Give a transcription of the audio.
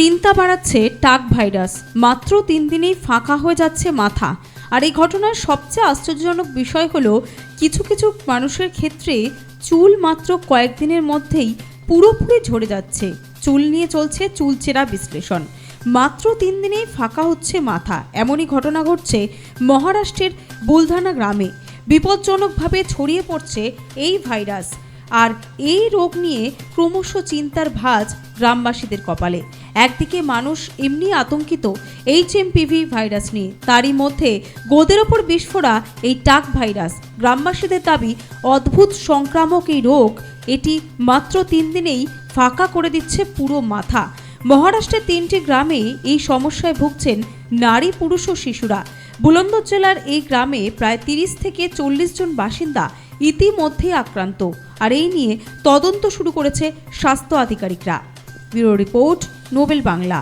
চিন্তা বাড়াচ্ছে টাক ভাইরাস। মাত্র 3 দিনেই ফাঁকা হয়ে যাচ্ছে মাথা। আর এই ঘটনার সবচেয়ে আশ্চর্যজনক বিষয় হলো কিছু কিছু মানুষের ক্ষেত্রে চুল মাত্র কয়েকদিনের মধ্যেই পুরোপুরি ঝরে যাচ্ছে। চুল নিয়ে চলছে চুলচেরা বিশ্লেষণ। মাত্র 3 দিনেই ফাঁকা হচ্ছে মাথা, এমনই ঘটনা ঘটছে মহারাষ্ট্রের বুলধানা গ্রামে। বিপজ্জনকভাবে ছড়িয়ে পড়ছে এই ভাইরাস। আর এই রোগ নিয়ে ক্রমশ চিন্তার ভাঁজ গ্রামবাসীদের কপালে। একদিকে মানুষ এমনি আতঙ্কিত HMPV ভাইরাস নিয়ে, তারই মধ্যে গোদের ওপর বিস্ফোরা এই টাক ভাইরাস। গ্রামবাসীদের দাবি, অদ্ভুত সংক্রামক এই রোগ, এটি মাত্র 3 দিনেই ফাঁকা করে দিচ্ছে পুরো মাথা। মহারাষ্ট্রের 3টি গ্রামে এই সমস্যায় ভুগছেন নারী, পুরুষ ও শিশুরা। বুলন্দর জেলার এই গ্রামে প্রায় 30 থেকে 40 জন বাসিন্দা ইতিমধ্যেই আক্রান্ত। আর এই নিয়ে তদন্ত শুরু করেছে স্বাস্থ্য আধিকারিকরা। Bureau report, Nobel Bangla.